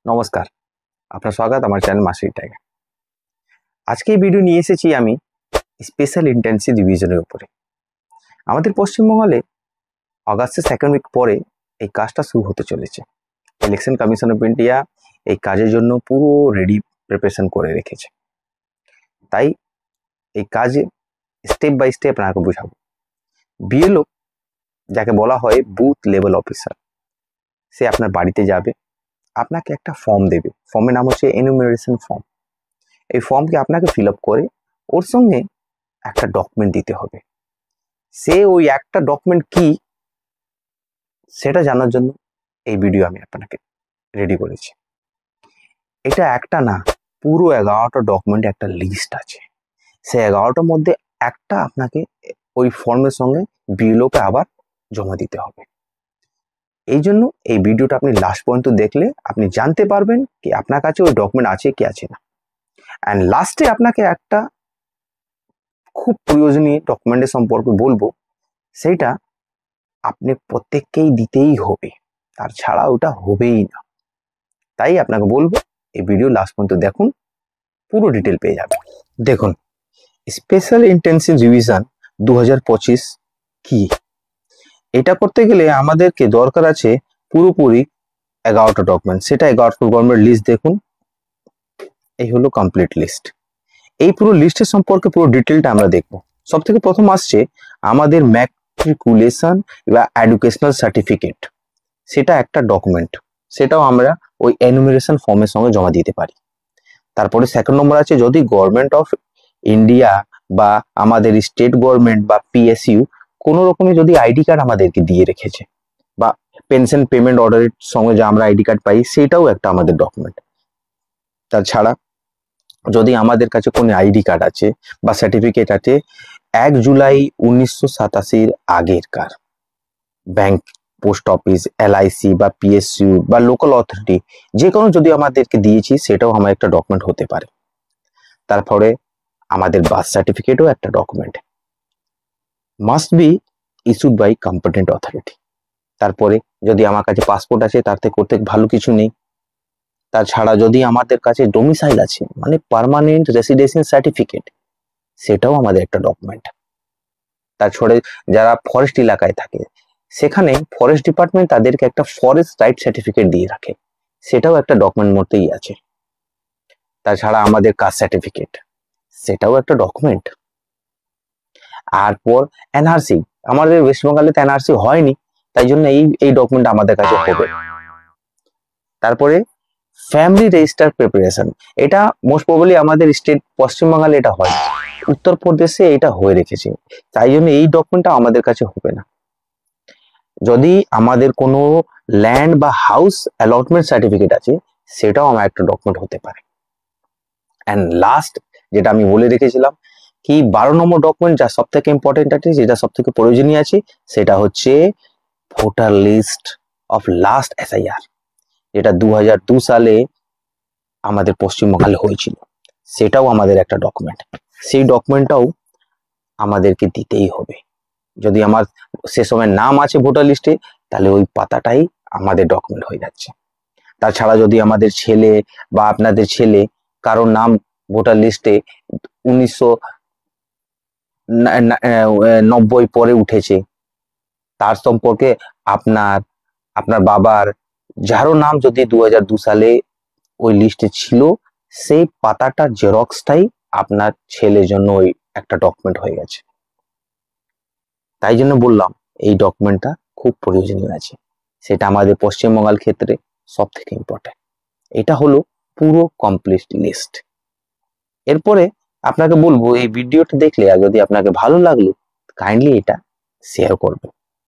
নমস্কার, আপনার স্বাগত আমার চ্যানেল মাস্টারি টাইগার। আজকে এই ভিডিও নিয়ে এসেছি আমি স্পেশাল ইন্টেন্সিভ রিভিশনের উপরে। আমাদের পশ্চিমবঙ্গে অগাস্টের সেকেন্ড উইক পরে এই কাজটা শুরু হতে চলেছে। ইলেকশন কমিশন অফ ইন্ডিয়া এই কাজের জন্য পুরো রেডি প্রিপারেশন করে রেখেছে। তাই এই কাজে স্টেপ বাই স্টেপ আপনাকে বোঝাবো। বিএলও যাকে বলা হয় বুথ লেভেল অফিসার, সে আপনার বাড়িতে যাবে, আপনাকে একটা ফর্ম দেবে। ফর্মের নাম হচ্ছে এনুমারেশন ফর্ম। এই ফর্মকে আপনাকে ফিল আপ করে ওর সঙ্গে একটা ডকুমেন্ট দিতে হবে। সে ওই একটা ডকুমেন্ট কি সেটা জানার জন্য এই ভিডিও আমি আপনাকে রেডি করেছি। এটা একটা না, পুরো 11টা ডকুমেন্ট একটা লিস্ট আছে। সে 11টার মধ্যে একটা আপনাকে ওই ফর্মের সঙ্গে বিএলওকে আবার জমা দিতে হবে। এই জন্য এই ভিডিওটা আপনি লাস্ট পর্যন্ত দেখলে আপনি জানতে পারবেন কি আপনার কাছে ওই ডকুমেন্ট আছে কি আছে না। অ্যান্ড লাস্টে আপনাকে একটা খুব প্রয়োজনীয় ডকুমেন্টের সম্পর্কে বলবো, সেইটা আপনি প্রত্যেককেই দিতেই হবে, তার ছাড়া ওটা হবেই না। তাই আপনাকে বলবো এই ভিডিও লাস্ট পর্যন্ত দেখুন, পুরো ডিটেল পেয়ে যাবেন। দেখুন, স্পেশাল ইন্টেন্সিভ রিভিশন 2025 কি? এটা করতে গেলে আমাদেরকে দরকার আছে পুরোপুরি 11টা ডকুমেন্ট। সেটা 11টা গভর্নমেন্ট লিস্ট দেখুন, এই হলো কমপ্লিট লিস্ট। এই পুরো লিস্টের সম্পর্কে পুরো ডিটেলটা আমরা দেখবো। সব থেকে প্রথম আসছে আমাদের ম্যাট্রিকুলেশন বা এডুকেশনাল সার্টিফিকেট। সেটা একটা ডকুমেন্ট, সেটাও আমরা ওই এনুমারেশন ফর্মের সঙ্গে জমা দিতে পারি। তারপরে সেকেন্ড নম্বর আছে যদি গভর্নমেন্ট অফ ইন্ডিয়া বা আমাদের স্টেট গভর্নমেন্ট বা পিএসইউ কোনো রকমের যদি আইডি কার্ড আমাদেরকে দিয়ে রেখেছে, বা পেনশন পেমেন্ট অর্ডারের সঙ্গে যে আমরা আইডি কার্ড পাই, সেটাও একটা আমাদের ডকুমেন্ট। তাছাড়া যদি আমাদের কাছে কোনো আইডি কার্ড আছে বা সার্টিফিকেট আছে 1 জুলাই 1987 আগেরকার, ব্যাংক, পোস্ট অফিস, এলআইসি বা পিএসইউ বা লোকাল অথরিটি যে কোনো যদি আমাদেরকে দিয়েছি, সেটাও আমার একটা ডকুমেন্ট হতে পারে। তারপরে আমাদের বার্থ সার্টিফিকেটও একটা document, must be issued by competent authority. তারপরে যদি আমার কাছে পাসপোর্ট আছে, তার থেকে করতে ভালো কিছু নেই। তাছাড়া যদি আমাদের কাছে ডোমিসাইল আছে, মানে পার্মানেন্ট রেসিডেন্সিয়াল সার্টিফিকেট, সেটাও আমাদের একটা ডকুমেন্ট। তারপরে যারা ফরেস্ট এলাকায় থাকে, সেখানে ফরেস্ট ডিপার্টমেন্ট তাদেরকে একটা ফরেস্ট রাইট সার্টিফিকেট দিয়ে রাখে, সেটাও একটা ডকুমেন্ট মধ্যেই আছে। তাছাড়া আমাদের কাস্ট সার্টিফিকেট, সেটাও একটা ডকুমেন্ট। আর পর এনআরসি, আমাদের ওয়েস্ট বেঙ্গলে তো এনআরসি হয়নি, তাই জন্য এই ডকুমেন্ট আমাদের কাছে হবে। তারপরে ফ্যামিলি রেজিস্টার প্রিপারেশন, এটা মোস্ট প্রবাবলি আমাদের স্টেট পশ্চিমবাংলায় এটা হয়, উত্তরপ্রদেশে এটা হয়ে রেখেছে, তাই জন্য এই ডকুমেন্টটা আমাদের কাছে হবে না। যদি আমাদের কোনো ল্যান্ড বা হাউস অ্যালটমেন্ট সার্টিফিকেট আছে, সেটাও আমার একটা ডকুমেন্ট হতে পারে। অ্যান্ড লাস্ট যেটা আমি বলে রেখেছিলাম কি 12 নম্বর ডকুমেন্ট, যা সব থেকে ইম্পর্টেন্ট আছে, যেটা সব থেকে প্রয়োজনীয় আছে, সেটা হচ্ছে voter list of last SIR, যেটা 2002 সালে আমাদের পশ্চিমবঙ্গে হয়েছিল। সেটাও আমাদের একটা ডকুমেন্ট, সেই ডকুমেন্টটাও আমাদেরকে দিতেই হবে। যদি আমার সে সময় নাম আছে ভোটার লিস্টে, তাহলে ওই পাতাটাই আমাদের ডকুমেন্ট হয়ে যাচ্ছে। তাছাড়া যদি আমাদের ছেলে বা আপনাদের ছেলে কারোর নাম ভোটার লিস্টে 1990 পরে উঠেছে, তার সম্পর্কে আপনার বাবার যারও নাম যদি 2002 সালে ওই লিস্টে ছিল, সেই পাতাটা জেরক্সটাই আপনার ছেলের জন্য ওই একটা ডকুমেন্ট হয়ে গেছে। তাই জন্য বললাম এই ডকুমেন্টটা খুব প্রয়োজনীয় আছে, সেটা আমাদের পশ্চিমবঙ্গের ক্ষেত্রে সব থেকে ইম্পর্টেন্ট। এটা হলো পুরো কমপ্লিট লিস্ট। এরপরে আপনাকে বলবো এই ভিডিওটা দেখলে আর যদি আপনাকে ভালো লাগলো, কাইন্ডলি এটা শেয়ার করবেন।